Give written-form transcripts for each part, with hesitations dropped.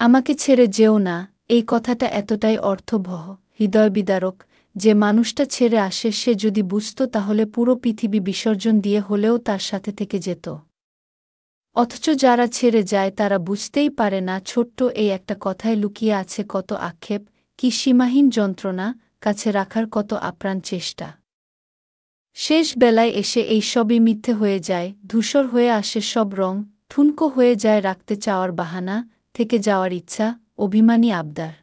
আমাকে ছেড়ে যেও না, এই কথাটা এতটাই অর্থবহ, হৃদয়বিদারক যে মানুষটা ছেড়ে আসে সে যদি বুঝত তাহলে পুরো পৃথিবী বিসর্জন দিয়ে হলেও তার সাথে থেকে যেত। অথচ যারা ছেড়ে যায় তারা বুঝতেই পারে না ছোট্ট এই একটা কথায় লুকিয়ে আছে কত আক্ষেপ, কি সীমাহীন যন্ত্রণা, কাছে রাখার কত আপ্রাণ চেষ্টা। শেষ বেলায় এসে এই সবই মিথ্যে হয়ে যায়, ধূসর হয়ে আসে সব রং, ঠুনকো হয়ে যায় রাখতে চাওয়ার বাহানা, থেকে যাওয়ার ইচ্ছা, অভিমানী আবদার।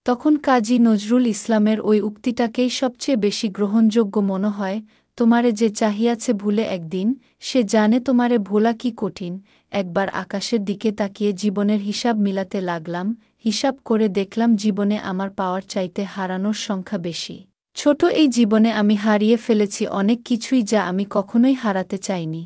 তখন কাজী নজরুল ইসলামের ওই উক্তিটাকেই সবচেয়ে বেশি গ্রহণযোগ্য মনে হয়, তোমারে যে চাহিয়াছে ভুলে একদিন, সে জানে তোমারে ভোলা কি কঠিন। একবার আকাশের দিকে তাকিয়ে জীবনের হিসাব মিলাতে লাগলাম, হিসাব করে দেখলাম জীবনে আমার পাওয়ার চাইতে হারানোর সংখ্যা বেশি। ছোট এই জীবনে আমি হারিয়ে ফেলেছি অনেক কিছুই যা আমি কখনোই হারাতে চাইনি।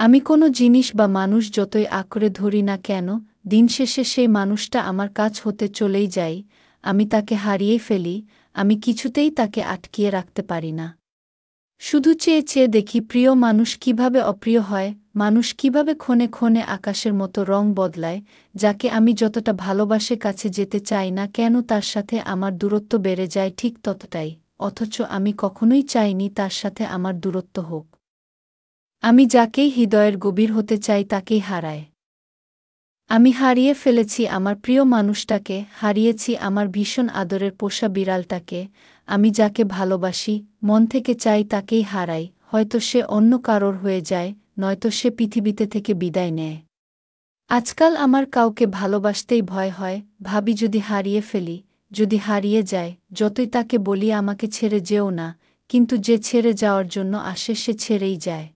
আমি কোনো জিনিস বা মানুষ যতই আঁকড়ে ধরি না কেন, দিন শেষে সেই মানুষটা আমার কাছ হতে চলেই যায়, আমি তাকে হারিয়েই ফেলি, আমি কিছুতেই তাকে আটকিয়ে রাখতে পারি না। শুধু চেয়ে চেয়ে দেখি প্রিয় মানুষ কিভাবে অপ্রিয় হয়, মানুষ কিভাবে ক্ষণে ক্ষণে আকাশের মতো রং বদলায়, যাকে আমি যতটা ভালোবাসে কাছে যেতে চাই না কেন তার সাথে আমার দূরত্ব বেড়ে যায় ঠিক ততটাই, অথচ আমি কখনোই চাইনি তার সাথে আমার দূরত্ব হোক। আমি যাকেই হৃদয়ের গভীর হতে চাই তাকেই হারায়। আমি হারিয়ে ফেলেছি আমার প্রিয় মানুষটাকে, হারিয়েছি আমার ভীষণ আদরের পোষা বিড়ালটাকে, আমি যাকে ভালোবাসি, মন থেকে চাই তাকেই হারাই, হয়তো সে অন্য কারোর হয়ে যায়, নয়তো সে পৃথিবীতে থেকে বিদায় নেয়। আজকাল আমার কাউকে ভালোবাসতেই ভয় হয়, ভাবি যদি হারিয়ে ফেলি, যদি হারিয়ে যায়, যতই তাকে বলি আমাকে ছেড়ে যেও না, কিন্তু যে ছেড়ে যাওয়ার জন্য আসে সে ছেড়েই যায়।